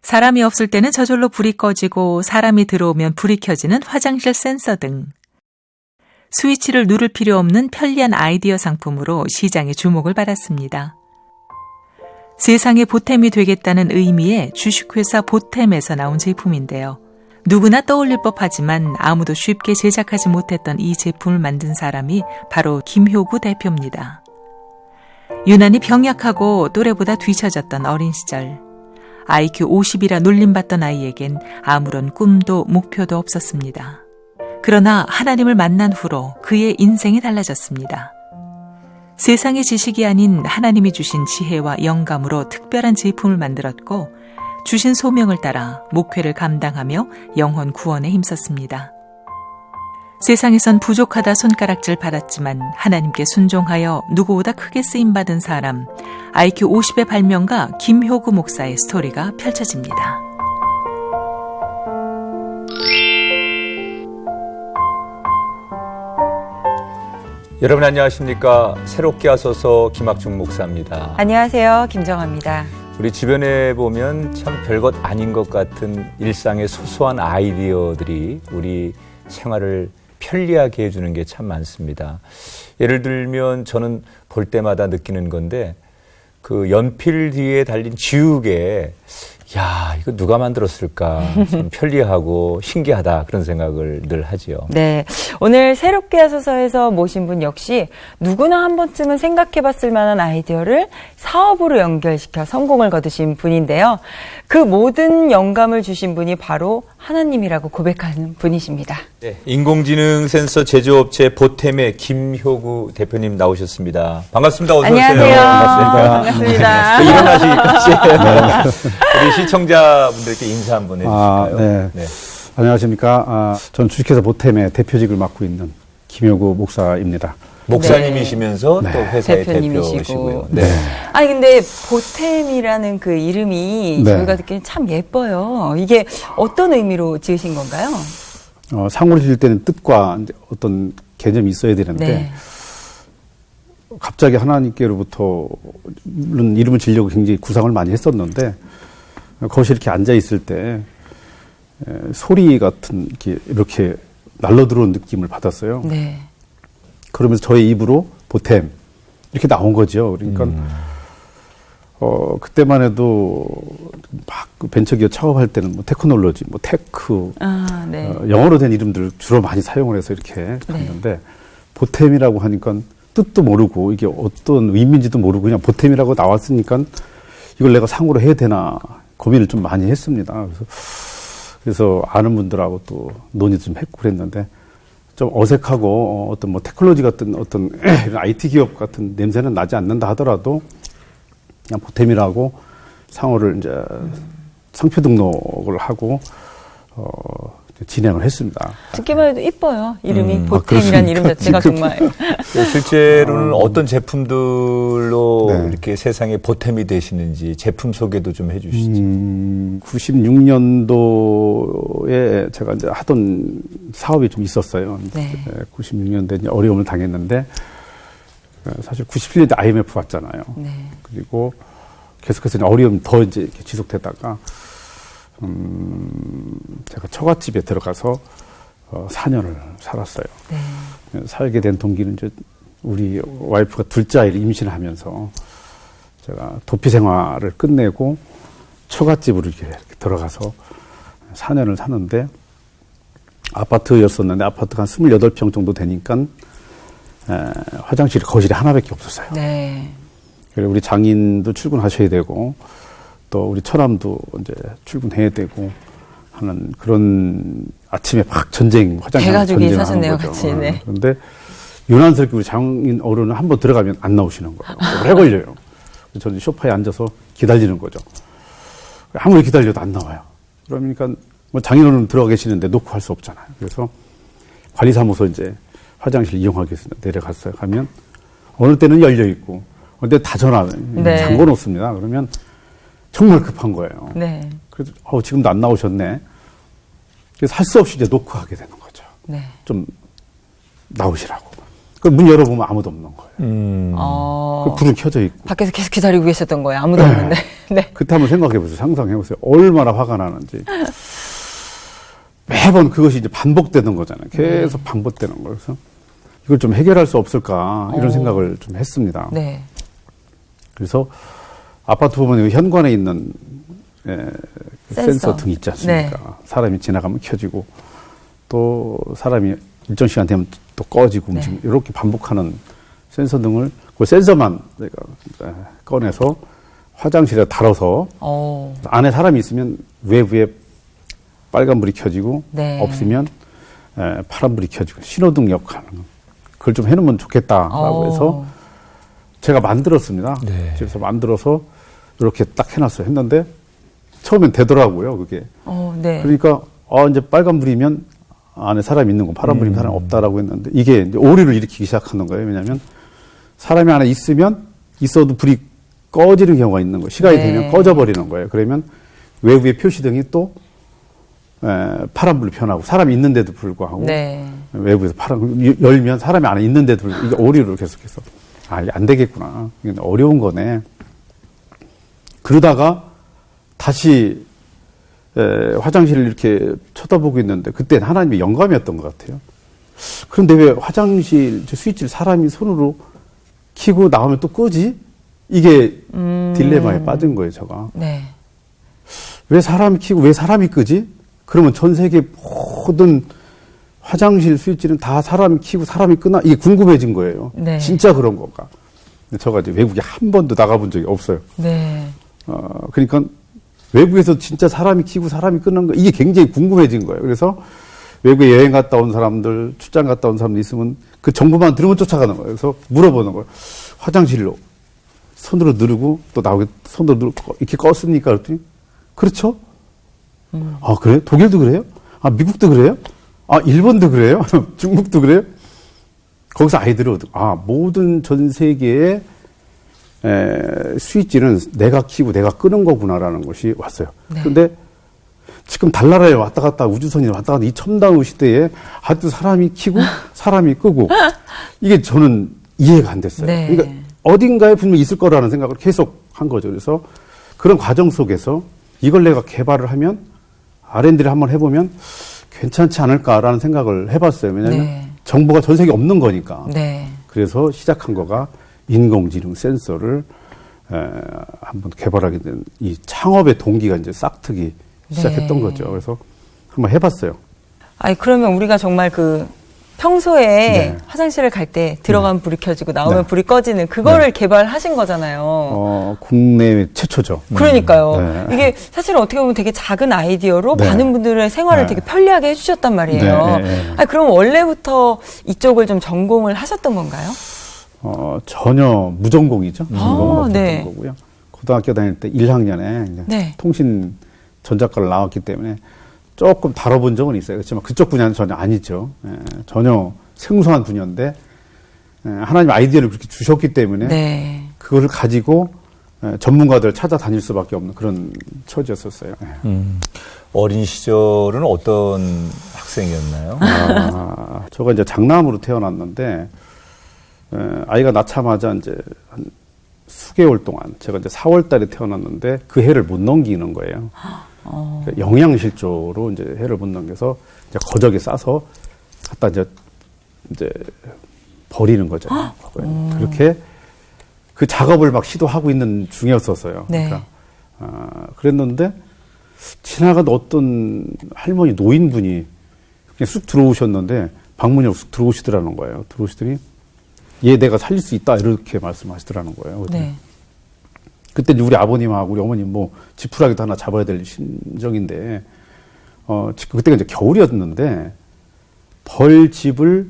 사람이 없을 때는 저절로 불이 꺼지고 사람이 들어오면 불이 켜지는 화장실 센서 등 스위치를 누를 필요 없는 편리한 아이디어 상품으로 시장의 주목을 받았습니다. 세상의 보탬이 되겠다는 의미의 주식회사 보탬에서 나온 제품인데요. 누구나 떠올릴 법하지만 아무도 쉽게 제작하지 못했던 이 제품을 만든 사람이 바로 김효구 대표입니다. 유난히 병약하고 또래보다 뒤처졌던 어린 시절, IQ 50이라 놀림받던 아이에겐 아무런 꿈도 목표도 없었습니다. 그러나 하나님을 만난 후로 그의 인생이 달라졌습니다. 세상의 지식이 아닌 하나님이 주신 지혜와 영감으로 특별한 제품을 만들었고 주신 소명을 따라 목회를 감당하며 영혼 구원에 힘썼습니다. 세상에선 부족하다 손가락질 받았지만 하나님께 순종하여 누구보다 크게 쓰임받은 사람, IQ 50의 발명가 김효구 목사의 스토리가 펼쳐집니다. 여러분 안녕하십니까? 새롭게 하소서 김학중 목사입니다. 안녕하세요. 김정아입니다. 우리 주변에 보면 참 별것 아닌 것 같은 일상의 소소한 아이디어들이 우리 생활을 편리하게 해주는 게 참 많습니다. 예를 들면 저는 볼 때마다 느끼는 건데 그 연필 뒤에 달린 지우개, 야, 이거 누가 만들었을까? 참 편리하고 신기하다 그런 생각을 늘 하지요. 네, 오늘 새롭게 하소서에서 모신 분 역시 누구나 한 번쯤은 생각해봤을 만한 아이디어를 사업으로 연결시켜 성공을 거두신 분인데요. 그 모든 영감을 주신 분이 바로 하나님이라고 고백하는 분이십니다. 네, 인공지능 센서 제조업체 보탬의 김효구 대표님 나오셨습니다. 반갑습니다. 어서 오세요. 안녕하세요. 반갑습니다. 일어나시기까지. 우리 시청자분들께 인사 한번 해주실까요? 네. 네. 안녕하십니까. 전 주식회사 보탬의 대표직을 맡고 있는 김효구 목사입니다. 목사님이시면서 네. 또 회사의 대표님이시고. 대표시고요. 네. 아니 근데 보탬이라는 그 이름이 네. 저희가 듣기엔 참 예뻐요. 이게 어떤 의미로 지으신 건가요? 상호를 지을 때는 뜻과 어떤 개념이 있어야 되는데 네. 갑자기 하나님께로부터 물론 이름을 지으려고 굉장히 구상을 많이 했었는데 거실에 이렇게 앉아 있을 때 소리 같은 이렇게 날로 들어온 느낌을 받았어요. 네. 그러면서 저의 입으로 보탬 이렇게 나온 거죠. 그러니까 그때만 해도 막 벤처기업 창업할 때는 뭐 테크놀로지, 뭐 테크, 네. 영어로 된 이름들을 주로 많이 사용을 해서 이렇게 갔는데 보탬이라고 하니까 뜻도 모르고 이게 어떤 의미인지도 모르고 그냥 보탬이라고 나왔으니까 이걸 내가 상호로 해야 되나 고민을 좀 많이 했습니다. 그래서 아는 분들하고 또 논의도 좀 했고 그랬는데 좀 어색하고 어떤 뭐 테크놀로지 같은 어떤 이런 IT 기업 같은 냄새는 나지 않는다 하더라도 그냥 보탬이라고 상호를 이제 상표 등록을 하고 진행을 했습니다. 듣기만 해도 이뻐요. 이름이 보탬이라는 이름 자체가 정말. 실제로는 어떤 제품들로 네. 이렇게 세상에 보탬이 되시는지 제품 소개도 좀 해주시죠. 96년도에 제가 이제 하던 사업이 좀 있었어요. 네. 96년도에 이제 어려움을 당했는데 사실 97년도 IMF 왔잖아요. 네. 그리고 계속해서 이제 어려움이 더 이제 이렇게 지속되다가 제가 처갓집에 들어가서 4년을 살았어요. 네. 살게 된 동기는 이제 우리 와이프가 둘째 아이를 임신하면서 제가 도피 생활을 끝내고 처갓집으로 이렇게 들어가서 4년을 사는데 아파트였었는데 아파트가 한 28평 정도 되니까 화장실이 거실에 하나밖에 없었어요. 네. 그리고 우리 장인도 출근하셔야 되고 또 우리 처남도 이제 출근해야 되고 하는 그런 아침에 막 전쟁, 화장실 대가족이 전쟁을 사셨네요, 하는 거죠. 같이. 네. 그런데 유난스럽게 우리 장인 어른은 한번 들어가면 안 나오시는 거예요. 오래 걸려요. 저는 소파에 앉아서 기다리는 거죠. 아무리 기다려도 안 나와요. 그러니까 뭐 장인 어른 들어가 계시는데 놓고 할 수 없잖아요. 그래서 관리사무소 이제 화장실 이용하기 위해서 내려갔어요. 가면 어느 때는 열려 있고 어느 때 다 네. 잠궈 놓습니다. 그러면 정말 급한 거예요. 네. 그래서 지금도 안 나오셨네. 그래서 할 수 없이 이제 놓고 하게 되는 거죠. 네. 좀 나오시라고. 그 문 열어보면 아무도 없는 거예요. 그 불은 켜져 있고. 밖에서 계속 기다리고 계셨던 거예요. 아무도 없는데. 네. 그때 한번 생각해보세요. 상상해보세요. 얼마나 화가 나는지. 매번 그것이 이제 반복되는 거잖아요. 계속 반복되는 거예요. 그래서 이걸 좀 해결할 수 없을까 이런 생각을 좀 했습니다. 네. 그래서 아파트 보면 현관에 있는 센서 등 있지 않습니까? 네. 사람이 지나가면 켜지고 또 사람이 일정 시간 되면 또 꺼지고 움직이고 이렇게 반복하는 센서 등을 그 센서만 내가 꺼내서 화장실에 달아서 안에 사람이 있으면 외부에 빨간불이 켜지고 네. 없으면 파란불이 켜지고 신호등 역할 그걸 좀 해놓으면 좋겠다라고 해서 제가 만들었습니다. 네. 집에서 만들어서 이렇게 딱 해놨어요. 했는데 처음엔 되더라고요. 그게. 네. 그러니까 이제 빨간불이면 안에 사람이 있는 거, 파란불이면 사람이 없다라고 했는데 이게 이제 오류를 일으키기 시작하는 거예요. 왜냐하면 사람이 안에 있어도 불이 꺼지는 경우가 있는 거예요. 시간이 네. 되면 꺼져버리는 거예요. 그러면 외부의 표시등이 또 파란불로 변하고 사람이 있는데도 불구하고 네. 외부에서 열면 사람이 안에 있는데도 불구하고 이게 오류를 계속해서 이게 안 되겠구나. 이게 어려운 거네. 그러다가 다시 화장실을 이렇게 쳐다보고 있는데 그때는 하나님의 영감이었던 것 같아요. 그런데 왜 화장실 스위치를 사람이 손으로 켜고 나오면 또 끄지? 이게 딜레마에 빠진 거예요, 제가. 네. 왜 사람이 켜고 왜 사람이 끄지? 그러면 전 세계 모든 화장실 스위치는 다 사람이 켜고 사람이 끄나? 이게 궁금해진 거예요. 네. 진짜 그런 건가? 제가 이제 외국에 한 번도 나가본 적이 없어요. 네. 그러니까 외국에서 진짜 사람이 켜고 사람이 끄는 거 이게 굉장히 궁금해진 거예요. 그래서 외국에 여행 갔다 온 사람들, 출장 갔다 온 사람들 있으면 그 정보만 들으면 쫓아가는 거예요. 그래서 물어보는 거예요. 화장실로 손으로 누르고 또 나오게 손으로 누르고 이렇게 껐습니까? 그랬더니 그렇죠. 아, 그래요? 독일도 그래요? 아, 미국도 그래요? 아, 일본도 그래요? 중국도 그래요? 거기서 아이들이 모든 전 세계의 스위치는 내가 켜고 내가 끄는 거구나라는 것이 왔어요. 네. 그런데 지금 달나라에 왔다 갔다 우주선이 왔다 갔다 이 첨단 시대에 아직도 사람이 켜고 사람이 끄고 이게 저는 이해가 안 됐어요. 네. 그러니까 어딘가에 분명히 있을 거라는 생각을 계속 한 거죠. 그래서 그런 과정 속에서 이걸 내가 개발을 하면 R&D를 한번 해보면 괜찮지 않을까라는 생각을 해봤어요. 왜냐하면 네. 정보가 전 세계에 없는 거니까. 네. 그래서 시작한 거가 인공지능 센서를 한번 개발하게 된 이 창업의 동기가 이제 싹트기 시작했던 네. 거죠. 그래서 한번 해봤어요. 아니, 그러면 우리가 정말 평소에 네. 화장실을 갈 때 들어가면 불이 켜지고 나오면 네. 불이 꺼지는 그거를 개발하신 거잖아요. 국내 최초죠. 그러니까요. 네. 이게 사실은 어떻게 보면 되게 작은 아이디어로 네. 많은 분들의 생활을 네. 되게 편리하게 해주셨단 말이에요. 네. 아니, 그럼 원래부터 이쪽을 좀 전공을 하셨던 건가요? 전혀 무전공이죠. 무전공은 없었던 네. 거고요. 고등학교 다닐 때 1학년에 네. 통신 전자과를 나왔기 때문에 조금 다뤄본 적은 있어요. 그렇지만 그쪽 분야는 전혀 아니죠. 전혀 생소한 분야인데 하나님 아이디어를 그렇게 주셨기 때문에 네. 그거를 가지고 전문가들 찾아다닐 수밖에 없는 그런 처지였었어요. 어린 시절은 어떤 학생이었나요? 저가 이제 장남으로 태어났는데 아이가 낳자마자 이제 한 수개월 동안 제가 이제 4월 달에 태어났는데 그 해를 못 넘기는 거예요. 영양실조로 이제 해를 못 넘겨서 이제 거적에 싸서 갖다 이제 버리는 거죠. 그렇게 그 작업을 막 시도하고 있는 중이었었어요. 네. 그러니까 그랬는데 지나가던 어떤 할머니 노인분이 그냥 쑥 들어오셨는데 방문으로 쑥 들어오시더라는 거예요. 들어오시더니 얘 내가 살릴 수 있다 이렇게 말씀하시더라는 거예요. 네. 그때 우리 아버님하고 우리 어머님 뭐 지푸라기도 하나 잡아야 될 심정인데 그때가 이제 겨울이었는데 벌집을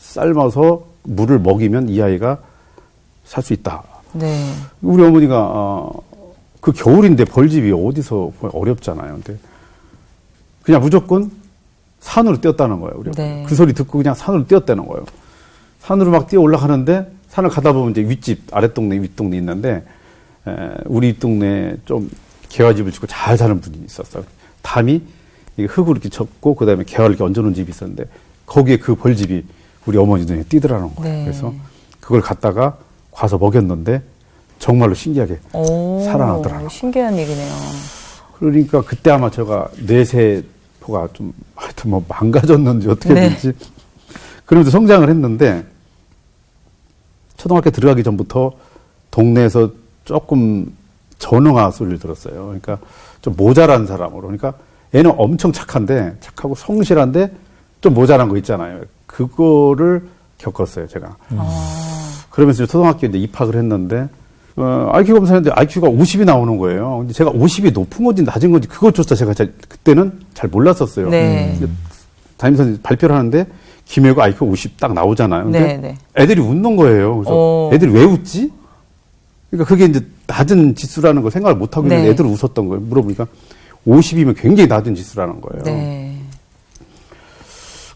삶아서 물을 먹이면 이 아이가 살 수 있다. 네. 우리 어머니가 그 겨울인데 벌집이 어디서 어렵잖아요. 근데 그냥 무조건 산으로 뛰었다는 거예요. 우리 네. 그 소리 듣고 그냥 산으로 뛰었다는 거예요. 산으로 막 뛰어 올라가는데 산을 가다 보면 이제 윗집, 아랫동네, 윗동네 있는데 우리 윗동네에 좀 개화집을 짓고 잘 사는 분이 있었어요. 담이 흙으로 이렇게 쳤고 그다음에 개화를 이렇게 얹어놓은 집이 있었는데 거기에 그 벌집이 우리 어머니 눈에 띄더라는 거예요. 네. 그래서 그걸 갖다가 과서 먹였는데 정말로 신기하게 살아나더라고요. 신기한 얘기네요. 그러니까 그때 아마 제가 뇌세포가 좀 하여튼 뭐 망가졌는지 어떻게 네. 됐지. 그러면서 성장을 했는데 초등학교 들어가기 전부터 동네에서 조금 전응아 소리를 들었어요. 그러니까 좀 모자란 사람으로. 그러니까 애는 엄청 착하고 성실한데 좀 모자란 거 있잖아요. 그거를 겪었어요, 제가. 그러면서 초등학교 이제 입학을 했는데 IQ 검사했는데 IQ가 50이 나오는 거예요. 근데 제가 50이 높은 건지 낮은 건지 그것조차 제가 그때는 잘 몰랐었어요. 네. 담임선생님 발표를 하는데 김혜고 IQ 50 딱 나오잖아요. 근데 네, 네. 애들이 웃는 거예요. 그래서 애들이 왜 웃지? 그러니까 그게 이제 낮은 지수라는 걸 생각을 못 하고 있는 네. 애들은 웃었던 거예요. 물어보니까 50이면 굉장히 낮은 지수라는 거예요. 네.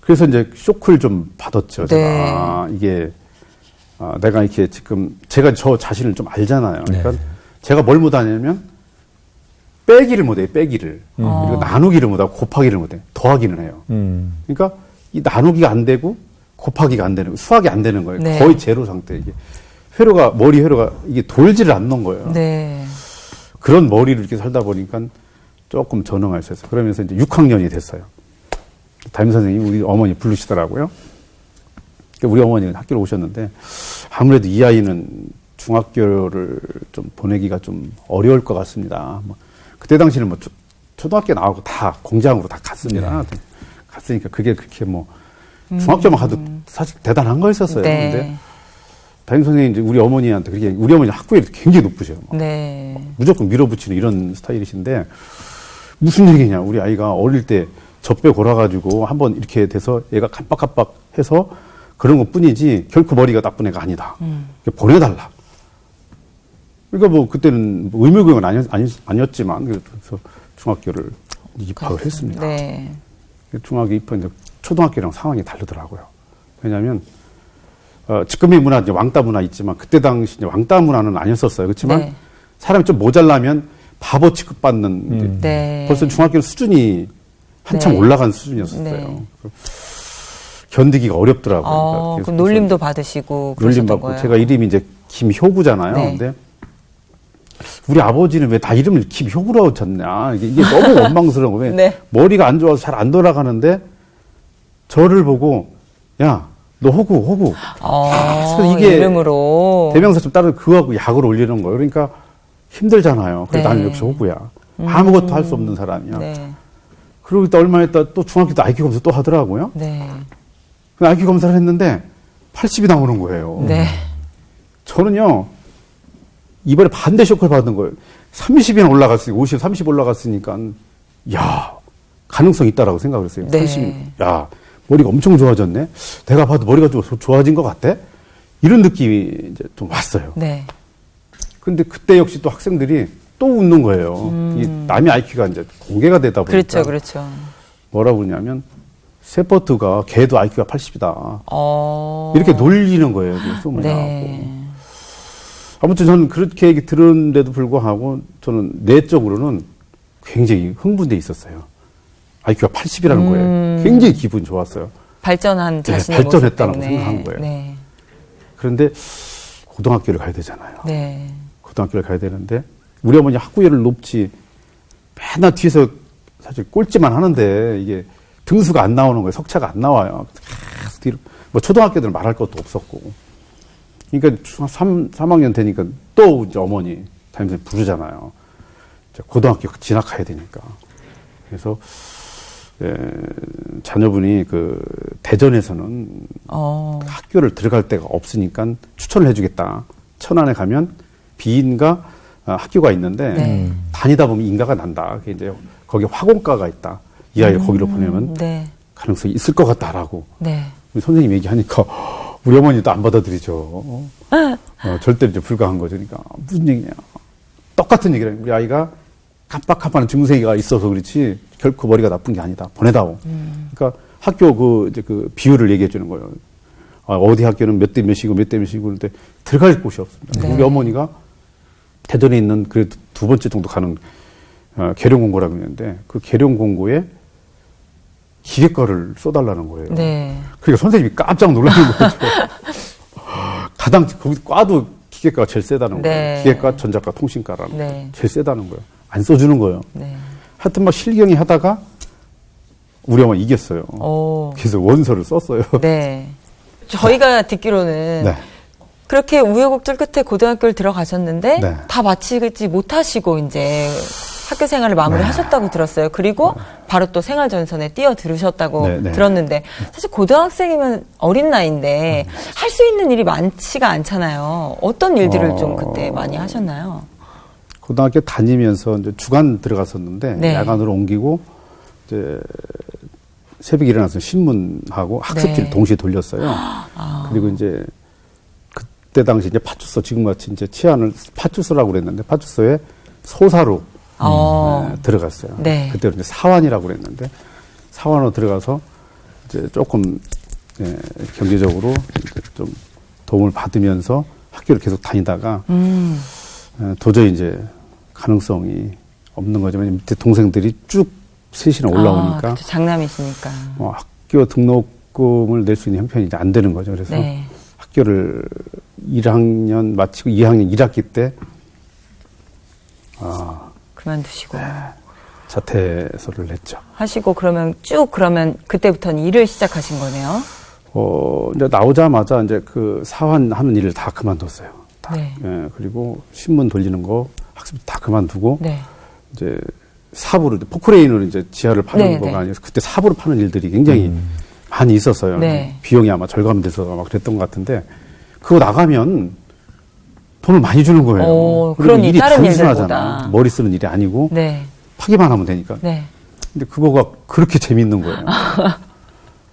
그래서 이제 쇼크를 좀 받았죠. 제가 네. 이게 내가 이렇게 지금 제가 저 자신을 좀 알잖아요. 그러니까 네. 제가 뭘 못하냐면 빼기를 못해요. 빼기를. 그리고 나누기를 못하고 곱하기를 못해요. 더하기는 해요. 그러니까 이 나누기가 안 되고 곱하기가 안 되는 거예요. 수학이 안 되는 거예요. 네. 거의 제로 상태. 이게 머리 회로가 이게 돌지를 않는 거예요. 네. 그런 머리를 이렇게 살다 보니까 조금 전응할 수 있어요. 그러면서 이제 6학년이 됐어요. 담임 선생님이 우리 어머니 부르시더라고요. 우리 어머니가 학교를 오셨는데 아무래도 이 아이는 중학교를 좀 보내기가 좀 어려울 것 같습니다. 뭐 그때 당시는 뭐 초등학교 나오고 다 공장으로 다 갔습니다. 네. 갔으니까 그게 그렇게 뭐 중학교만 가도 사실 대단한 거였었어요. 네. 근데 담임 선생님이 이제 우리 어머니한테 그렇게 우리 어머니 학구열이 굉장히 높으셔요. 네. 무조건 밀어붙이는 이런 스타일이신데 무슨 얘기냐. 우리 아이가 어릴 때 젖배 골아가지고 한번 이렇게 돼서 얘가 깜빡깜빡해서 그런 것 뿐이지 결코 머리가 나쁜 애가 아니다. 보내달라. 그러니까 뭐 그때는 뭐 의무교육은 아니었지만 그래서 중학교를 입학을 했습니다. 네. 중학교 입학했는데 초등학교랑 상황이 다르더라고요. 왜냐하면 지금의 문화 이제 왕따 문화 있지만 그때 당시 이제 왕따 문화는 아니었었어요. 그렇지만 네. 사람이 좀 모자라면 바보 취급받는 네. 벌써 중학교 수준이 한참 네. 올라간 수준이었어요. 네. 견디기가 어렵더라고요. 그러니까 그럼 놀림도 받으시고 놀림 그러셨던 받고 거예요? 제가 이름이 이제 김효구잖아요. 네. 근데 우리 아버지는 왜 다 이름을 김효구라고 쳤냐. 이게 너무 원망스러운 거예요. 네. 머리가 안 좋아서 잘 안 돌아가는데 저를 보고 야, 너 호구. 그래서 이게 이름으로. 대명사 좀 따로 그거하고 약을 올리는 거예요. 그러니까 힘들잖아요. 그래서 네. 나는 역시 호구야. 아무것도 할 수 없는 사람이야. 네. 그러고 있다 얼마 있다 또 중학교 때 IQ 검사 또 하더라고요. 네. IQ 검사를 했는데 80이 나오는 거예요. 네. 저는요, 이번에 반대 쇼크를 받은 거예요. 30이나 올라갔으니까, 50, 30 올라갔으니까, 야, 가능성 있다라고 생각을 했어요. 네. 30. 야, 머리가 엄청 좋아졌네? 내가 봐도 머리가 좀 좋아진 것 같아? 이런 느낌이 이제 좀 왔어요. 네. 근데 그때 역시 또 학생들이 또 웃는 거예요. 이 남의 IQ가 이제 공개가 되다 보니까. 그렇죠. 뭐라고 그러냐면, 세포트가 걔도 IQ가 80이다. 어. 이렇게 놀리는 거예요. 그 소문이 나고. 네. 아무튼 저는 그렇게 얘기 들었는데도 불구하고 저는 내적으로는 굉장히 흥분돼 있었어요. IQ가 80이라는 거예요. 굉장히 기분 좋았어요. 발전한 네, 자신의 발전했다고 모습 때문에. 생각한 거예요. 네. 그런데 고등학교를 가야 되잖아요. 네. 고등학교를 가야 되는데 우리 어머니 학구열을 높지 맨날 뒤에서 사실 꼴찌만 하는데 이게 등수가 안 나오는 거예요. 석차가 안 나와요. 계속 뒤로. 뭐 초등학교들은 말할 것도 없었고. 그러니까 3학년 되니까 또 이제 어머니 담임선생님 부르잖아요. 이제 고등학교 진학해야 되니까. 그래서 자녀분이 그 대전에서는 학교를 들어갈 데가 없으니까 추천을 해주겠다. 천안에 가면 비인가 학교가 있는데 네. 다니다 보면 인가가 난다. 그게 이제 거기 화공과가 있다. 이 아이를 거기로 보내면 네. 가능성이 있을 것 같다라고. 네. 우리 선생님 얘기하니까 우리 어머니도 안 받아들이죠. 절대로 이제 불가한 거죠. 그러니까 무슨 얘기냐. 똑같은 얘기를 해요. 우리 아이가 깜빡깜빡하는 증세가 있어서 그렇지 결코 머리가 나쁜 게 아니다. 보내다오. 그러니까 학교 이제 그 비율을 얘기해 주는 거예요. 어디 학교는 몇 대 몇이고 몇 대 몇이고 그런데 들어갈 곳이 없습니다. 네. 우리 어머니가 대전에 있는 그래도 두 번째 정도 가는 계룡공고라고 있는데 그 계룡공고에 기계과를 써달라는 거예요. 네. 그러니까 선생님이 깜짝 놀라는 거죠. 가장 거기 과도 기계과가 제일 세다는 네. 거예요. 기계과, 전자과, 통신과라는 네. 제일 세다는 거예요. 안 써주는 거예요. 네. 하여튼 막 실경이 하다가 우리 엄마 이겼어요. 오. 그래서 원서를 썼어요. 네. 저희가 듣기로는 네. 그렇게 우여곡절 끝에 고등학교를 들어가셨는데 네. 다 마치지 못하시고 이제 학교 생활을 마무리하셨다고 들었어요. 그리고 바로 또 생활전선에 뛰어들으셨다고 네, 네. 들었는데 사실 고등학생이면 어린 나이인데 할 수 있는 일이 많지가 않잖아요. 어떤 일들을 좀 그때 많이 하셨나요? 고등학교 다니면서 이제 주간 들어갔었는데 네. 야간으로 옮기고 이제 새벽에 일어나서 신문하고 학습지를 네. 동시에 돌렸어요. 그리고 이제 그때 당시 이제 파출소 지금같이 이제 치안을 파출소라고 그랬는데 파출소에 소사로 들어갔어요. 네. 그때 이제 사환이라고 그랬는데 사환으로 들어가서 이제 조금 경제적으로 이제 좀 도움을 받으면서 학교를 계속 다니다가 도저히 이제 가능성이 없는 거지만 밑에 동생들이 쭉 셋이나 올라오니까 그렇죠. 장남이시니까. 학교 등록금을 낼 수 있는 형편이 이제 안 되는 거죠. 그래서 네. 학교를 1학년 마치고 2학년 1학기 때 그만두시고 자퇴서를 냈죠. 하시고 그러면 그때부터는 일을 시작하신 거네요. 이제 나오자마자 이제 그 사환하는 일을 다 그만뒀어요. 다. 네. 예, 그리고 신문 돌리는 거 학습 다 그만두고 네. 이제 사부로 포크레인으로 이제 지하를 파는 네, 거가 네. 아니라 그때 사부로 파는 일들이 굉장히 많이 있었어요. 네. 비용이 아마 절감돼서 아마 그랬던 것 같은데 그거 나가면 돈을 많이 주는 거예요. 그리고 그런 일이 다른 단순하잖아. 일들보다. 머리 쓰는 일이 아니고 네. 파기만 하면 되니까. 네. 근데 그거가 그렇게 재밌는 거예요.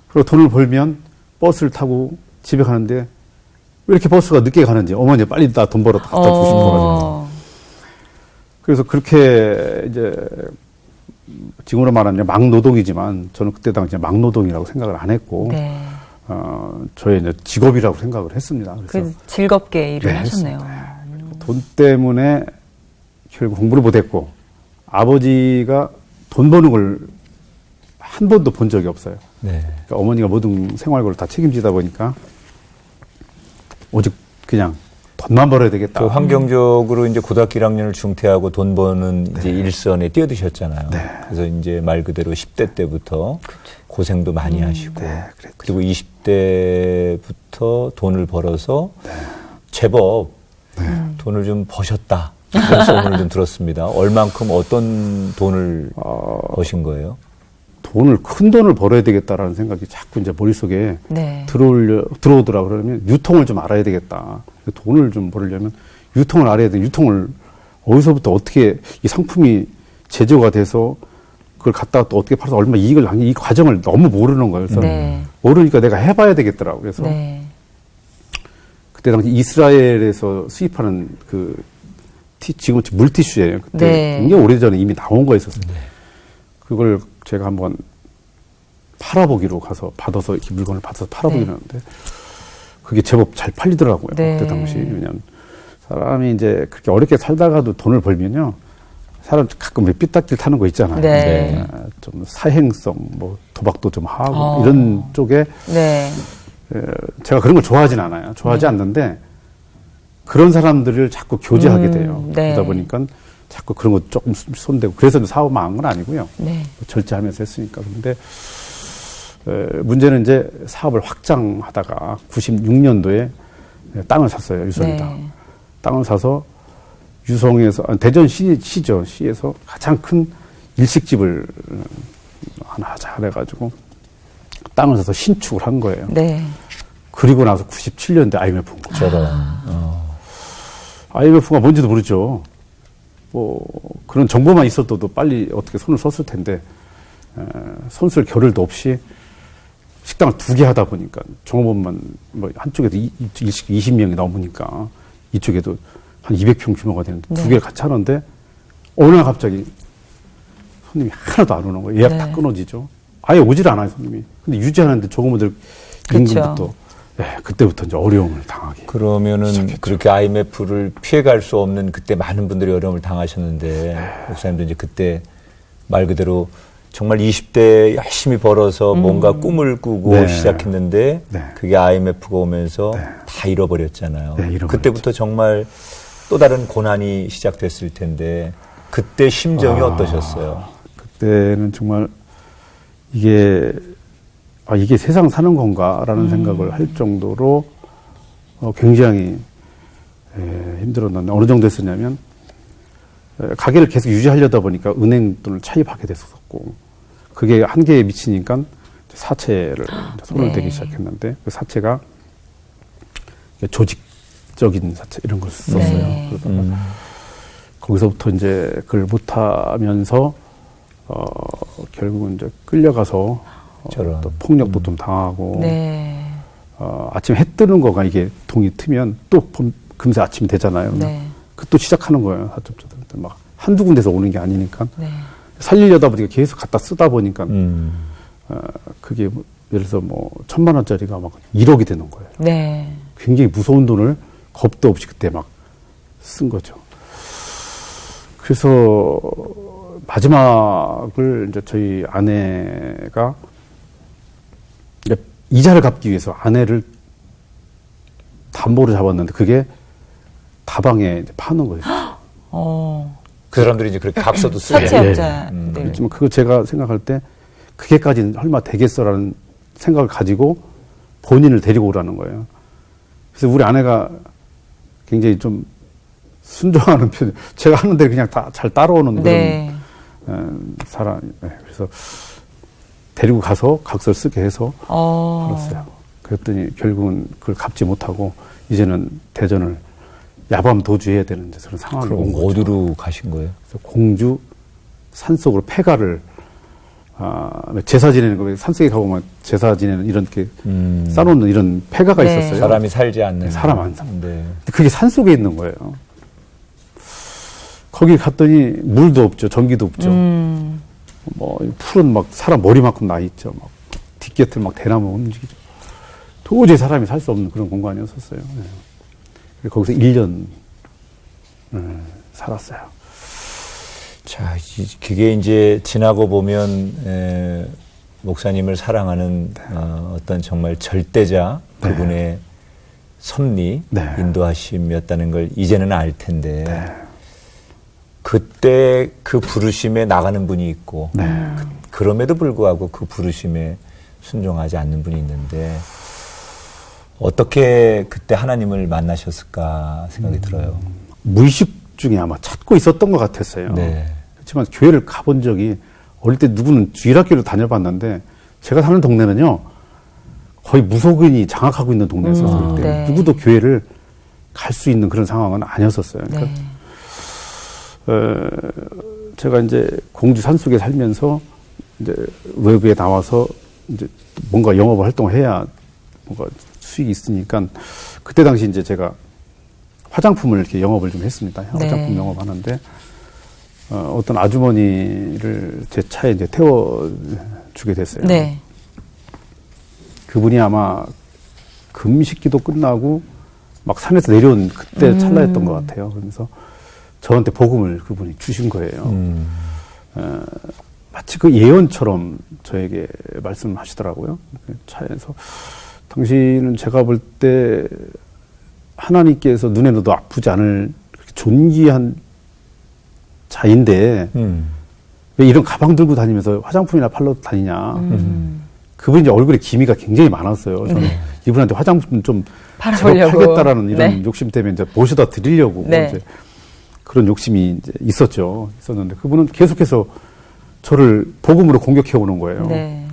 그리고 돈을 벌면 버스를 타고 집에 가는데 왜 이렇게 버스가 늦게 가는지 어머니 빨리 나 돈 벌어 갖다 주고 싶어가지고. 그래서 그렇게 이제 지금으로 말하면 막노동이지만 저는 그때 당시에 막노동이라고 생각을 안 했고 네. 저의 이제 직업이라고 생각을 했습니다. 그래서 즐겁게 일을 네, 하셨네요. 돈 때문에 결국 공부를 못했고 아버지가 돈 버는 걸 한 번도 본 적이 없어요. 네. 그러니까 어머니가 모든 생활고를 다 책임지다 보니까 오직 그냥 돈만 벌어야 되겠다. 그 환경적으로 이제 고등학교 1학년을 중퇴하고 돈 버는 이제 일선에 뛰어드셨잖아요. 네. 그래서 이제 말 그대로 10대 때부터 고생도 많이 하시고 그랬죠. 그리고 20대부터 돈을 벌어서 제법 돈을 좀 버셨다. 그런 소문을 좀 들었습니다. 얼만큼 어떤 돈을 버신 거예요? 큰 돈을 벌어야 되겠다라는 생각이 자꾸 이제 머릿속에 네. 들어오더라. 그러면 유통을 좀 알아야 되겠다. 돈을 좀 벌려면 유통을 알아야 돼. 유통을 어디서부터 어떻게 이 상품이 제조가 돼서 그걸 갖다가 또 어떻게 팔아서 얼마 이익을 남기 이 과정을 너무 모르는 거예요. 그래서 네. 모르니까 내가 해봐야 되겠더라고. 그래서 네. 그때 당시 이스라엘에서 수입하는 지금 물티슈예요. 그때 네. 굉장히 오래전에 이미 나온 거였었어요. 그걸 제가 한번 팔아보기로 가서 받아서 이렇게 물건을 받아서 팔아보기로 했는데 그게 제법 잘 팔리더라고요. 네. 그때 당시. 왜냐면 사람이 이제 그렇게 어렵게 살다가도 돈을 벌면요. 사람 가끔 왜 삐딱길 타는 거 있잖아요. 네. 좀 사행성, 뭐 도박도 좀 하고 이런 쪽에 네. 제가 그런 걸 좋아하진 않아요. 좋아하지 않는데 그런 사람들을 자꾸 교제하게 돼요. 네. 그러다 보니까 자꾸 그런 거 조금 손대고 그래서 사업 망한 건 아니고요. 네. 절제하면서 했으니까. 그런데 문제는 이제 사업을 확장하다가 96년도에 땅을 샀어요. 유성이다. 네. 땅을 사서 유성에서 대전 시죠. 시에서 가장 큰 일식집을 하나 하자 그래가지고 땅을 사서 신축을 한 거예요. 네. 그리고 나서 97년대 IMF 온 거죠. 저런. IMF가 뭔지도 모르죠. 뭐 그런 정보만 있어도 빨리 어떻게 손을 썼을 텐데 손쓸 겨를도 없이 식당을 2개 하다 보니까 종업원만 뭐 한쪽에도 20명이 넘으니까 이쪽에도 한 200평 규모가 되는데 네. 2개를 같이 하는데 어느 날 갑자기 손님이 하나도 안 오는 거예요. 예약 네. 다 끊어지죠. 아예 오질 않아요, 손님이. 근데 유지하는데 종업원들 그렇죠. 임금부터 그때부터 이제 어려움을 당하게. 그러면은 시작했죠. 그렇게 IMF를 피해갈 수 없는 그때 많은 분들이 어려움을 당하셨는데 목사님도 이제 그때 말 그대로 정말 20대 열심히 벌어서 뭔가 꿈을 꾸고 네. 시작했는데 네. 그게 IMF가 오면서 네. 다 잃어버렸잖아요. 네, 잃어버렸죠. 그때부터 정말 또 다른 고난이 시작됐을 텐데 그때 심정이 어떠셨어요? 그때는 정말 이게 세상 사는 건가라는 생각을 할 정도로 굉장히 힘들었는데 어느 정도 했었냐면 가게를 계속 유지하려다 보니까 은행 돈을 차입하게 됐었고 그게 한계에 미치니까 사채를 손을 네. 대기 시작했는데 그 사채가 조직적인 사채 이런 걸 썼어요. 네. 그러다가 거기서부터 이제 그걸 못하면서 결국은 이제 끌려가서 저런. 또 폭력도 좀 당하고 네. 아침에 해 뜨는 거가 이게 동이 트면 또 금세 아침이 되잖아요. 네. 그 또 시작하는 거예요. 사업자들한테 막 한두 군데서 오는 게 아니니까 네. 살리려다 보니까 계속 갖다 쓰다 보니까 그게 뭐 예를 들어서 뭐 1,000만 원짜리가 막 1억이 되는 거예요. 네. 굉장히 무서운 돈을 겁도 없이 그때 막 쓴 거죠. 그래서 마지막을 이제 저희 아내가 이제 이자를 갚기 위해서 아내를 담보로 잡았는데 그게 다방에 이제 파는 거예요. 그 사람들이 이제 그렇게 각서도 쓰고 사채업자들. 그렇지만 그거 제가 생각할 때 그게까지는 설마 되겠어라는 생각을 가지고 본인을 데리고 오라는 거예요. 그래서 우리 아내가 굉장히 좀 순종하는 편, 제가 하는 대로 그냥 다 잘 따라오는 네. 그런 사람. 그래서 데리고 가서 각서를 쓰게 해서 팔았어요. 그랬더니 결국은 그걸 갚지 못하고 이제는 대전을 야밤 도주해야 되는 그런 상황이 온 그럼 거죠. 어디로 가신 거예요? 그래서 공주 산속으로 폐가를 제사 지내는 거 산속에 가보면 제사 지내는 이런 게 싸놓는 이런 폐가가 네. 있었어요. 사람이 살지 않는. 사람 안 살. 네. 근데 그게 산속에 있는 거예요. 거기 갔더니 물도 없죠, 전기도 없죠. 뭐 풀은 막 사람 머리만큼 나 있죠. 막 뒷곁을 막 대나무 움직이죠. 도저히 사람이 살 수 없는 그런 공간이었었어요. 네. 그래서 거기서 1년 살았어요. 자, 그게 이제 지나고 보면 목사님을 사랑하는 어떤 정말 절대자 네. 그분의 섭리, 네. 인도하심이었다는 걸 이제는 알 텐데 네. 그때 그 부르심에 나가는 분이 있고 네. 그럼에도 불구하고 그 부르심에 순종하지 않는 분이 있는데 어떻게 그때 하나님을 만나셨을까 생각이 들어요. 무의식 중에 아마 찾고 있었던 것 같았어요. 네. 그렇지만 교회를 가본 적이 어릴 때 누구는 주일학교를 다녀봤는데 제가 사는 동네는요 거의 무속인이 장악하고 있는 동네였어서 그때 네. 누구도 교회를 갈 수 있는 그런 상황은 아니었었어요. 그러니까 제가 이제 공주 산속에 살면서 이제 외부에 나와서 이제 뭔가 영업 활동을 해야 뭔가 수익이 있으니까 그때 당시 이제 제가 화장품을 이렇게 영업을 좀 했습니다. 화장품 네. 영업하는데 어떤 아주머니를 제 차에 이제 태워주게 됐어요. 네. 그분이 아마 금식기도 끝나고 막 산에서 내려온 그때 찰나였던 것 같아요. 그러면서 저한테 복음을 그분이 주신 거예요. 마치 그 예언처럼 저에게 말씀하시더라고요. 차에서 당신은 제가 볼 때 하나님께서 눈에 넣어도 아프지 않을 존귀한 자인데 왜 이런 가방 들고 다니면서 화장품이나 팔러 다니냐. 그분이 이제 얼굴에 기미가 굉장히 많았어요. 저는 이분한테 화장품 좀 팔아보려고. 제가 팔겠다라는 이런 네. 욕심 때문에 이제 모셔다 드리려고 네. 이제 그런 욕심이 이제 있었는데 그분은 계속해서 저를 복음으로 공격해 오는 거예요. 네.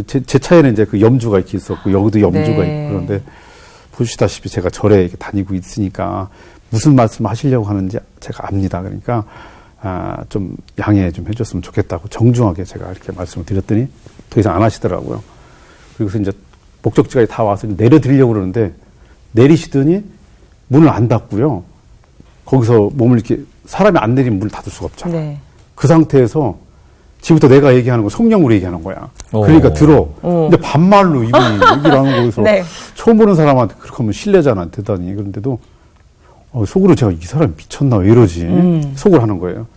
제 차에는 이제 그 염주가 이렇게 있었고 여기도 염주가 네. 있고 그런데 보시다시피 제가 절에 이렇게 다니고 있으니까 무슨 말씀 하시려고 하는지 제가 압니다. 그러니까 좀 양해 좀 해줬으면 좋겠다고 정중하게 제가 이렇게 말씀을 드렸더니 더 이상 안 하시더라고요. 그리고서 이제 목적지까지 다 와서 내려드리려고 그러는데 내리시더니 문을 안 닫고요. 거기서 몸을 이렇게 사람이 안 내리면 문을 닫을 수가 없잖아요. 네. 그 상태에서 지금부터 내가 얘기하는 거 성령으로 얘기하는 거야. 그러니까 들어. 근데 반말로 이분이 얘기를 하는 거에서 네. 처음 보는 사람한테 그렇게 하면 신뢰잖아. 대단히. 그런데도 속으로 제가 이 사람이 미쳤나 왜 이러지? 속을 하는 거예요.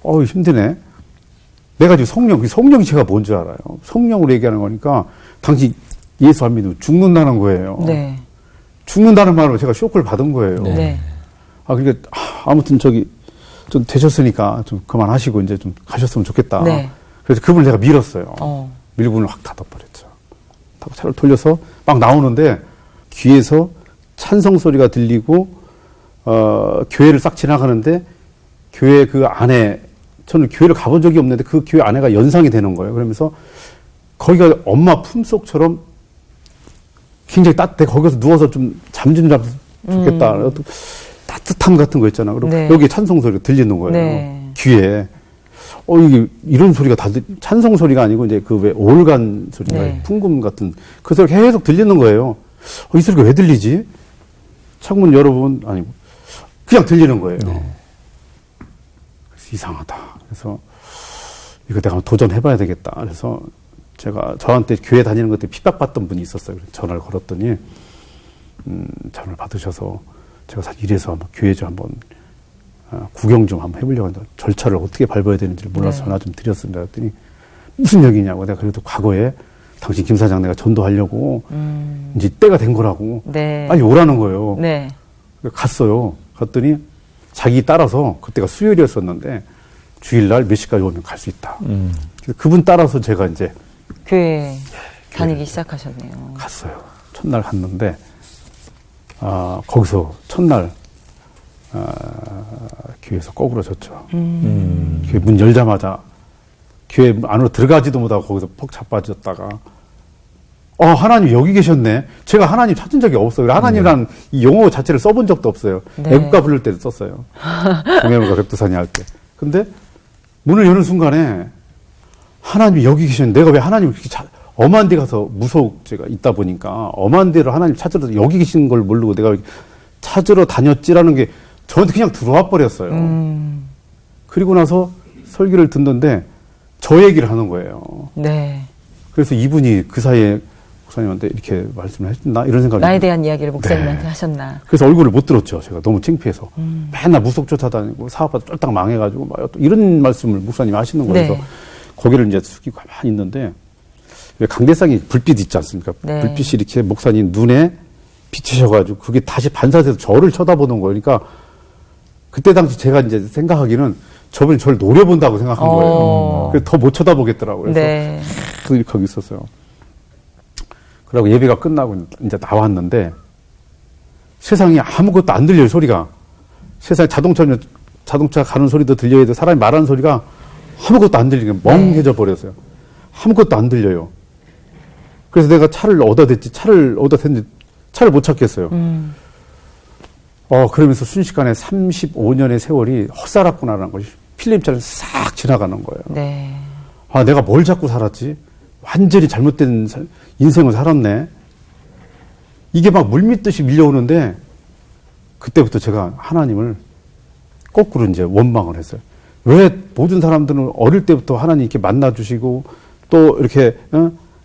힘드네. 내가 지금 성령체가 뭔 줄 알아요? 성령으로 얘기하는 거니까 당신 예수 안 믿으면 죽는다는 거예요. 네. 죽는다는 말로 제가 쇼크를 받은 거예요. 네. 그러니까 아무튼 좀 되셨으니까 좀 그만하시고 이제 좀 가셨으면 좋겠다. 네. 그래서 그분을 제가 밀었어요. 밀고는 확 닫아버렸죠. 차를 돌려서 막 나오는데 귀에서 찬성 소리가 들리고 교회를 싹 지나가는데 교회 그 안에 저는 교회를 가본 적이 없는데 그 교회 안에가 연상이 되는 거예요. 그러면서 거기가 엄마 품속처럼 굉장히 따뜻해. 거기서 누워서 좀 잠 좀 자면 좋겠다. 따뜻함 같은 거 있잖아. 그리고 네. 여기 찬송 소리가 들리는 거예요. 네. 귀에. 이게 이런 소리가 찬송 소리가 아니고 이제 그 왜 올간 소리가 네. 풍금 같은 그 소리가 계속 들리는 거예요. 이 소리가 왜 들리지? 창문 열어보면 아니고 그냥 들리는 거예요. 그래서 이상하다. 그래서 이거 내가 한번 도전해봐야 되겠다. 그래서 제가 저한테 교회 다니는 것 때문에 핍박받던 분이 있었어요. 그래서 전화를 걸었더니 전화를 받으셔서 제가 사실 이래서 한번 교회 좀 한번 구경 좀 한번 해보려고 하는데 절차를 어떻게 밟아야 되는지를 몰라서 네. 전화 좀 드렸습니다. 그랬더니 무슨 얘기냐고. 내가 그래도 과거에 당신 김 사장 내가 전도하려고 이제 때가 된 거라고 네. 빨리 오라는 거예요. 네. 갔어요. 갔더니 자기 따라서 그때가 수요일이었었는데 주일날 몇 시까지 오면 갈 수 있다. 그래서 그분 따라서 제가 이제 교회 다니기 시작하셨네요. 갔어요. 첫날 갔는데 거기서 첫날 교회에서 꼬부러졌죠. 교회 문 열자마자 교회 안으로 들어가지도 못하고 거기서 퍽 자빠졌다가 하나님 여기 계셨네. 제가 하나님 찾은 적이 없어요. 하나님이란 이 용어 자체를 써본 적도 없어요. 네. 애국가 부를 때도 썼어요. 동해물과 백두산이 할 때. 근데 문을 여는 순간에 하나님이 여기 계셨는데 내가 왜 하나님을 그렇게 엄한 데 가서 무속죄가 있다 보니까 엄한 데로 하나님 찾으러 여기 계신 걸 모르고 내가 찾으러 다녔지라는 게 저한테 그냥 들어와 버렸어요. 그리고 나서 설교를 듣는데 저 얘기를 하는 거예요. 네. 그래서 이분이 그 사이에 목사님한테 이렇게 말씀을 해준다 이런 생각이 나에 대한 이야기를 목사님한테 네. 하셨나. 그래서 얼굴을 못 들었죠. 제가 너무 창피해서 맨날 무속 쫓아다니고 사업하다 쫄딱 망해가지고 막 또 이런 말씀을 목사님이 하시는 거예요. 네. 그래서 고개를 이제 숙이고 가만히 있는데 왜 강대상이 불빛 있지 않습니까? 네. 불빛이 이렇게 목사님 눈에 비치셔가지고 그게 다시 반사돼서 저를 쳐다보는 거예요. 그러니까 그때 당시 제가 이제 생각하기는 저분이 저를 노려본다고 생각한 거예요. 그래서 더 못 쳐다보겠더라고요. 그래서 네. 이렇게 거기 있었어요. 그러고 예배가 끝나고 이제 나왔는데 세상에 아무것도 안 들려요, 소리가. 세상에 자동차 가는 소리도 들려야 돼. 사람이 말하는 소리가 아무것도 안 들리게 멍해져 버렸어요. 아무것도 안 들려요. 그래서 내가 차를 얻어댔는데 차를 못 찾겠어요. 그러면서 순식간에 35년의 세월이 헛살았구나라는 것이 필름처럼 싹 지나가는 거예요. 네. 내가 뭘 잡고 살았지? 완전히 잘못된 인생을 살았네. 이게 막 물밀듯이 밀려오는데 그때부터 제가 하나님을 거꾸로 이제 원망을 했어요. 왜 모든 사람들은 어릴 때부터 하나님 이렇게 만나주시고 또 이렇게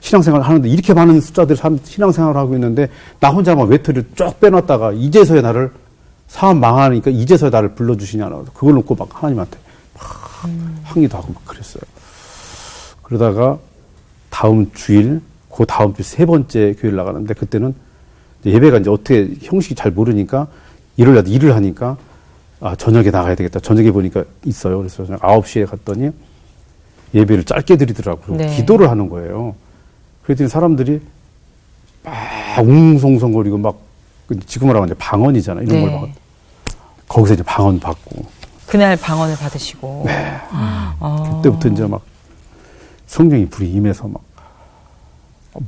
신앙생활을 하는데 이렇게 많은 숫자들이 신앙생활을 하고 있는데 나 혼자만 외톨이를 쭉 빼놨다가 이제서야 나를 사업 망하니까 이제서야 나를 불러주시냐고 그걸 놓고 막 하나님한테 막 항의도 하고 막 그랬어요. 그러다가 다음 주일 그 다음 주 세 번째 교회를 나가는데 그때는 예배가 이제 어떻게 형식이 잘 모르니까 일을 하니까 저녁에 나가야 되겠다. 저녁에 보니까 있어요. 그래서 9시에 갔더니 예배를 짧게 드리더라고요. 네. 기도를 하는 거예요. 그랬더니 사람들이 막 웅성성거리고 막 지금으로 하면 이제 방언이잖아요. 이런 네. 걸 막 거기서 이제 방언 받고 그날 방언을 받으시고. 네. 그때부터 이제 막 성령이 불이 임해서 막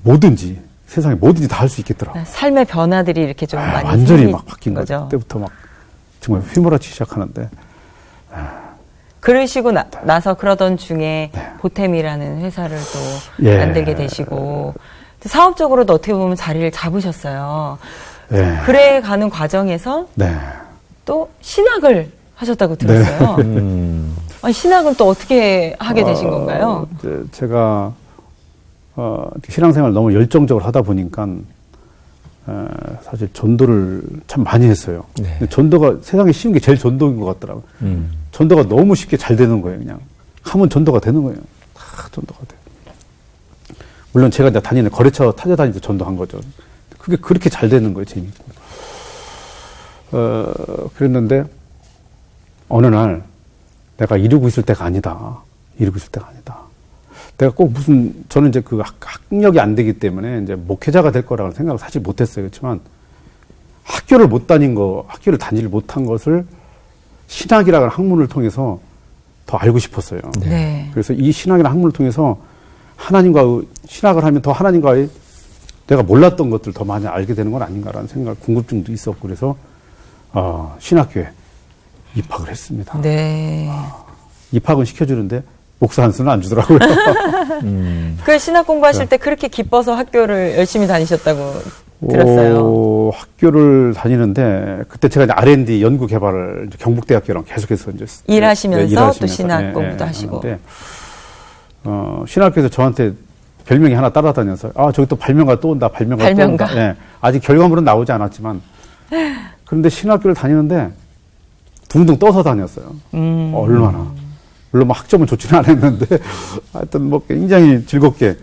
뭐든지 세상에 뭐든지 다 할 수 있겠더라고요. 삶의 변화들이 이렇게 좀 많이 완전히 생긴 막 바뀐 거죠. 거죠. 그때부터 막 정말 휘몰아치기 시작하는데 그러시고 나서 그러던 중에 보탬이라는 회사를 또 예. 만들게 되시고 사업적으로도 어떻게 보면 자리를 잡으셨어요. 네. 그래 가는 과정에서 네. 또 신학을 하셨다고 들었어요. 아니, 신학은 또 어떻게 하게 되신 건가요? 제가 신앙생활 너무 열정적으로 하다 보니까 사실 전도를 참 많이 했어요. 네. 근데 전도가 세상에 쉬운 게 제일 전도인 것 같더라고요. 전도가 너무 쉽게 잘 되는 거예요, 그냥. 하면 전도가 되는 거예요. 다 전도가 돼요. 물론 제가 이제 다니는 거래처 타자 다닐 때 전도한 거죠. 그게 그렇게 잘 되는 거예요. 재밌고. 그랬는데 어느 날 내가 이러고 있을 때가 아니다. 이러고 있을 때가 아니다. 내가 꼭 무슨 저는 이제 그 학력이 안 되기 때문에 이제 목회자가 될 거라고 생각을 사실 못했어요. 그렇지만 학교를 못 다닌 거, 학교를 다니지 못한 것을 신학이라는 학문을 통해서 더 알고 싶었어요. 네. 그래서 이 신학이라는 학문을 통해서 하나님과 신학을 하면 더 하나님과의 내가 몰랐던 것들 더 많이 알게 되는 건 아닌가라는 생각, 궁금증도 있었고 그래서 신학교에 입학을 했습니다. 네. 입학은 시켜주는데 목사 한 수는 안 주더라고요. 그 신학 공부하실 때 그렇게 기뻐서 학교를 열심히 다니셨다고 들었어요. 학교를 다니는데 그때 제가 이제 R&D 연구 개발을 이제 경북대학교랑 계속해서 이제 일하시면서 또 신학 공부도 하시고. 하는데, 신학교에서 저한테 별명이 하나 따라다녀서 저기 또 발명가 또 온다. 발명가. 또 온다. 예, 아직 결과물은 나오지 않았지만 그런데 신학교를 다니는데 둥둥 떠서 다녔어요. 얼마나. 물론 뭐 학점은 좋지는 않았는데 하여튼 뭐 굉장히 즐겁게.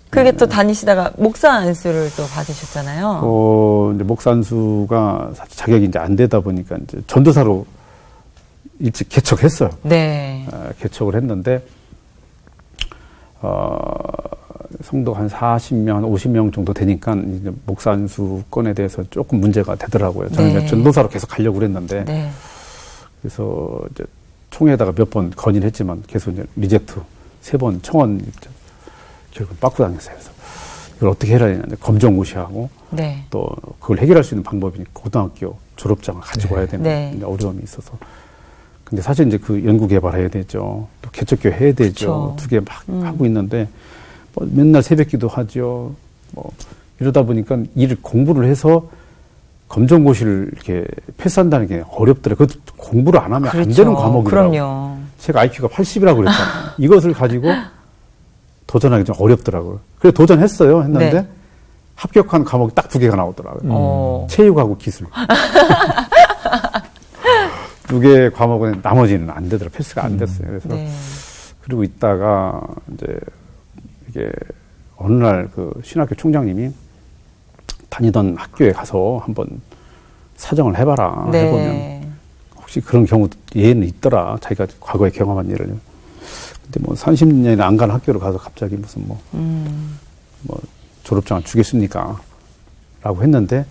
그게 또 다니시다가 목사 안수를 또 받으셨잖아요. 이제 목사 안수가 사실 자격이 이제 안 되다 보니까 이제 전도사로 일찍 개척했어요. 네. 개척을 했는데, 성도가 한 40명, 50명 정도 되니까 이제 목사 안수권에 대해서 조금 문제가 되더라고요. 저는 네. 이제 전도사로 계속 가려고 그랬는데, 네. 그래서 이제 총회에다가 몇 번 건의를 했지만 계속 이제 리젝트 3번 청원 결국 빠꾸 다녔어요. 그래서 이걸 어떻게 해야 되냐. 검정 무시하고 네. 또 그걸 해결할 수 있는 방법이 고등학교 졸업장을 가지고 와야 되는 네. 이제 어려움이 있어서. 근데 사실 이제 그 연구 개발해야 되죠. 또 개척교 해야 되죠. 그쵸. 2개 막 하고 있는데 뭐 맨날 새벽기도 하죠. 뭐 이러다 보니까 공부를 해서 검정고시를 이렇게 패스한다는 게 어렵더라고요. 그 공부를 안 하면 안 되는 과목이라고. 그럼요. 제가 IQ가 80이라고 그랬잖아요. 이것을 가지고 도전하기 좀 어렵더라고요. 그래서 도전했어요. 했는데 네. 합격한 과목이 딱 2개가 나오더라고요. 체육하고 기술. 2개 과목은 나머지는 안 되더라고요. 패스가 안 됐어요. 그래서 네. 그러고 있다가 이제 이게 어느 날 그 신학교 총장님이 다니던 학교에 가서 한번 사정을 해봐라. 네. 해보면 혹시 그런 경우도 예는 있더라. 자기가 과거에 경험한 예를. 근데 뭐 30년이나 안 간 학교를 가서 갑자기 무슨 뭐 졸업장을 주겠습니까? 라고 했는데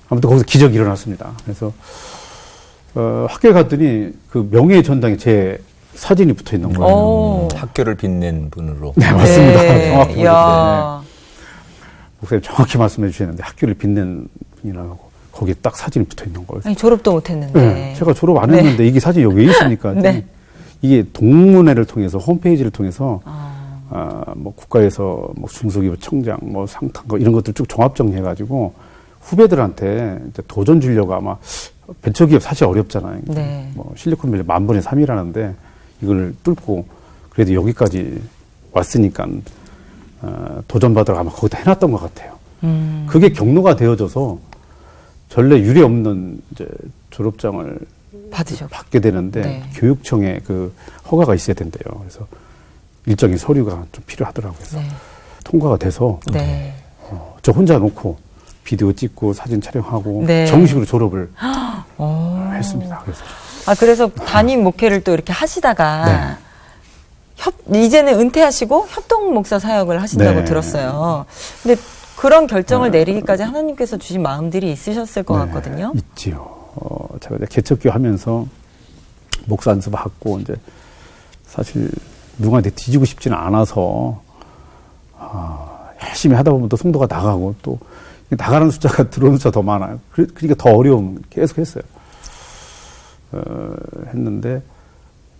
아무튼 거기서 기적이 일어났습니다. 그래서 학교에 갔더니 그 명예의 전당에 제 사진이 붙어 있는 거예요. 학교를 빛낸 분으로. 네, 맞습니다. 네. 정확히 이야. 보셨어요. 목사님 정확히 말씀해 주셨는데 학교를 빛낸 분이라고 거기에 딱 사진이 붙어 있는 거예요. 아니, 졸업도 못 했는데. 네, 제가 졸업 안 했는데 이게 사진이 여기 왜 있습니까? 네. 이게 동문회를 통해서 홈페이지를 통해서 뭐 국가에서 뭐 중소기업 청장, 뭐 상탕 이런 것들 쭉 종합 정리해가지고 후배들한테 이제 도전 주려고 아마 벤처기업 사실 어렵잖아요. 네. 뭐 실리콘밸리 10,000분의 3이라는데 이걸 뚫고 그래도 여기까지 왔으니까 도전받으러 아마 거기다 해놨던 것 같아요. 그게 경로가 되어져서 전례 유례 없는 이제 졸업장을 받게 되는데 네. 교육청에 그 허가가 있어야 된대요. 그래서 일정의 서류가 좀 필요하더라고요. 그래서 네. 통과가 돼서 네. 저 혼자 놓고 비디오 찍고 사진 촬영하고 네. 정식으로 졸업을 했습니다. 그래서 그래서 담임 목회를 또 이렇게 하시다가 이제는 은퇴하시고 협동 목사 사역을 하신다고 네. 들었어요. 근데 그런 결정을 내리기까지 하나님께서 주신 마음들이 있으셨을 것 같거든요. 있지요. 제가 이제 개척교 하면서 목사 안수 받고 이제 사실 누구한테 뒤지고 싶지는 않아서 열심히 하다 보면 또 성도가 나가고 또 나가는 숫자가 들어오는 숫자가 더 많아요. 그러니까 더 어려움 계속 했어요. 했는데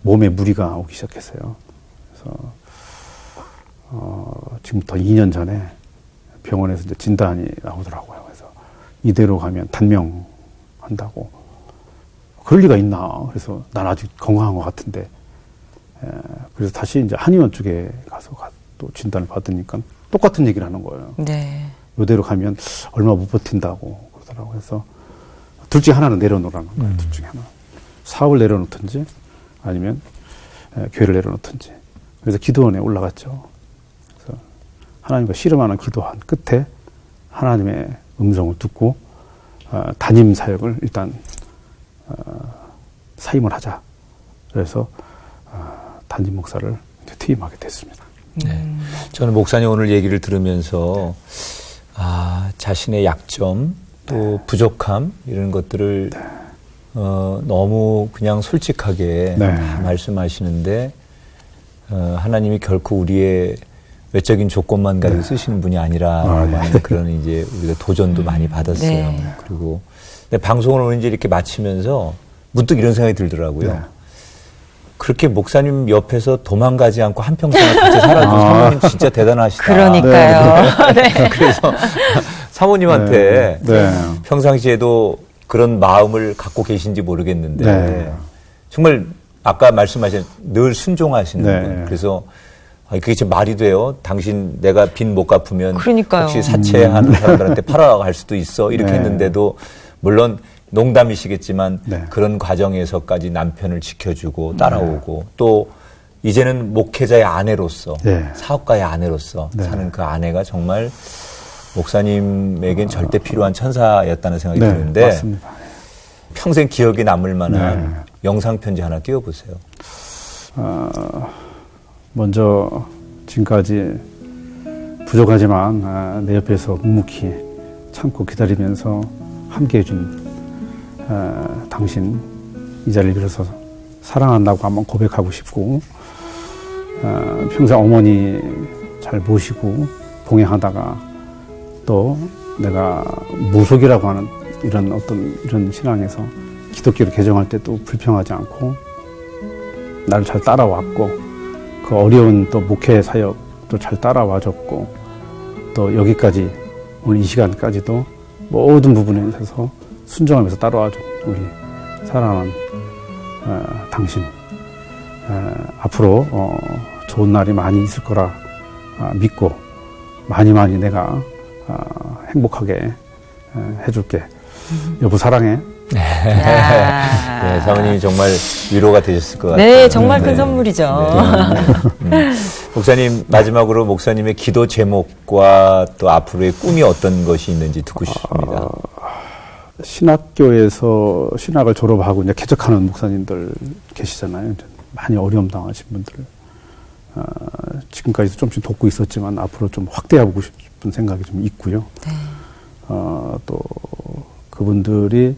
몸에 무리가 오기 시작했어요. 그래서 지금부터 2년 전에 병원에서 이제 진단이 나오더라고요. 그래서 이대로 가면 단명한다고. 그럴 리가 있나. 그래서 난 아직 건강한 것 같은데. 그래서 다시 이제 한의원 쪽에 가서 또 진단을 받으니까 똑같은 얘기를 하는 거예요. 네. 이대로 가면 얼마 못 버틴다고 그러더라고요. 그래서 둘 중에 하나는 내려놓으라는 거예요. 둘 중에 하나. 사업을 내려놓든지 아니면 교회를 내려놓든지. 그래서 기도원에 올라갔죠. 그래서 하나님과 씨름하는 기도한 끝에 하나님의 음성을 듣고 담임 사역을 일단 사임을 하자. 그래서 담임 목사를 퇴임하게 됐습니다. 네. 저는 목사님 오늘 얘기를 들으면서 자신의 약점 또 부족함 이런 것들을 너무 그냥 솔직하게 다 말씀하시는데 하나님이 결코 우리의 외적인 조건만 가지고 쓰시는 분이 아니라라는 그런 이제 우리가 도전도 많이 받았어요. 네. 그리고 근데 방송을 오늘 이제 이렇게 마치면서 문득 이런 생각이 들더라고요. 네. 그렇게 목사님 옆에서 도망가지 않고 한평생을 같이 살아준 사모님 진짜 대단하시다. 그러니까요. 네. 그래서 사모님한테 평상시에도 그런 마음을 갖고 계신지 모르겠는데 정말 아까 말씀하신 늘 순종하시는 분. 그래서 그게 참 말이 돼요. 당신 내가 빚 못 갚으면 그러니까요. 혹시 사채하는 사람들한테 팔아갈 수도 있어. 이렇게 했는데도 물론 농담이시겠지만 그런 과정에서까지 남편을 지켜주고 따라오고 또 이제는 목회자의 아내로서 사업가의 아내로서 사는 그 아내가 정말 목사님에겐 절대 필요한 천사였다는 생각이 드는데 맞습니다. 평생 기억에 남을 만한 영상 편지 하나 띄워보세요. 먼저 지금까지 부족하지만 내 옆에서 묵묵히 참고 기다리면서 함께 해준 당신 이 자리를 빌어서 사랑한다고 한번 고백하고 싶고 평생 어머니 잘 모시고 봉행하다가 또 내가 무속이라고 하는 이런 신앙에서 기독교를 개정할 때 또 불평하지 않고 나를 잘 따라왔고 그 어려운 또 목회 사역도 잘 따라와줬고 또 여기까지 오늘 이 시간까지도 모든 부분에 있어서 순종하면서 따라와준 우리 사랑하는 당신 앞으로 좋은 날이 많이 있을 거라 믿고 많이 내가 행복하게 해줄게. 여보 사랑해. 네, 사모님이 정말 위로가 되셨을 것 같아요. 네, 정말 큰 선물이죠. 목사님 마지막으로 목사님의 기도 제목과 또 앞으로의 꿈이 어떤 것이 있는지 듣고 싶습니다. 신학교에서 신학을 졸업하고 이제 개척하는 목사님들 계시잖아요. 많이 어려움 당하신 분들. 지금까지도 좀씩 돕고 있었지만 앞으로 좀 확대하고 싶은 생각이 좀 있고요. 또 그분들이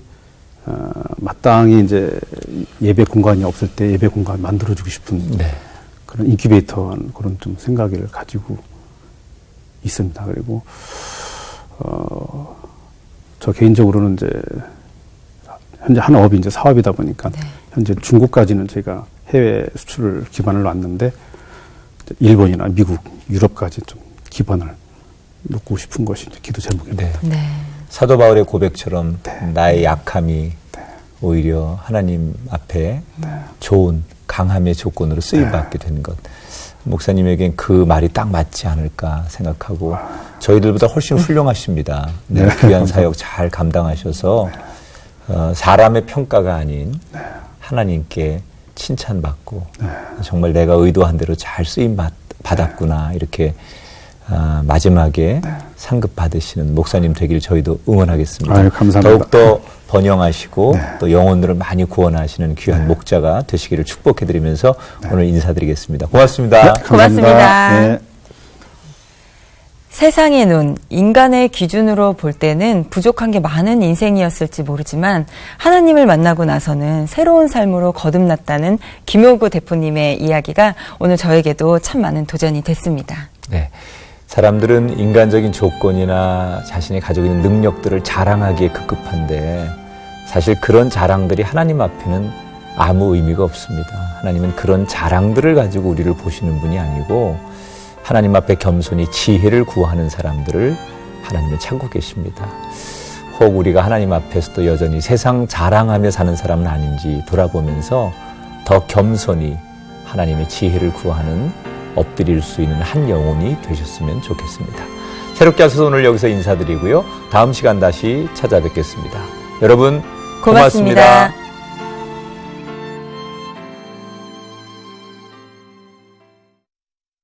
마땅히 이제 예배 공간이 없을 때 예배 공간 만들어주고 싶은 그런 인큐베이터한 그런 좀 생각을 가지고 있습니다. 그리고 저 개인적으로는 이제 현재 한 업이 이제 사업이다 보니까 현재 중국까지는 저희가 해외 수출을 기반을 놨는데 일본이나 미국, 유럽까지 좀 기반을 놓고 싶은 것이 이제 기도 제목입니다. 사도 바울의 고백처럼 나의 약함이 오히려 하나님 앞에 좋은 강함의 조건으로 쓰임받게 된 것. 목사님에겐 그 말이 딱 맞지 않을까 생각하고 저희들보다 훨씬 훌륭하십니다. 귀한 사역 잘 감당하셔서 사람의 평가가 아닌 하나님께 칭찬받고 정말 내가 의도한 대로 잘 쓰임받았구나 이렇게 마지막에 상급 받으시는 목사님 되길 저희도 응원하겠습니다. 아유, 감사합니다. 더욱더 번영하시고 또 영혼들을 많이 구원하시는 귀한 목자가 되시기를 축복해드리면서 오늘 인사드리겠습니다. 고맙습니다. 고맙습니다. 세상의 눈, 인간의 기준으로 볼 때는 부족한 게 많은 인생이었을지 모르지만 하나님을 만나고 나서는 새로운 삶으로 거듭났다는 김효구 대표님의 이야기가 오늘 저에게도 참 많은 도전이 됐습니다. 네. 사람들은 인간적인 조건이나 자신이 가지고 있는 능력들을 자랑하기에 급급한데 사실 그런 자랑들이 하나님 앞에는 아무 의미가 없습니다. 하나님은 그런 자랑들을 가지고 우리를 보시는 분이 아니고 하나님 앞에 겸손히 지혜를 구하는 사람들을 하나님은 찾고 계십니다. 혹 우리가 하나님 앞에서도 여전히 세상 자랑하며 사는 사람은 아닌지 돌아보면서 더 겸손히 하나님의 지혜를 구하는 엎드릴 수 있는 한 영혼이 되셨으면 좋겠습니다. 새롭게 하셔서 오늘 여기서 인사드리고요. 다음 시간 다시 찾아뵙겠습니다. 여러분 고맙습니다.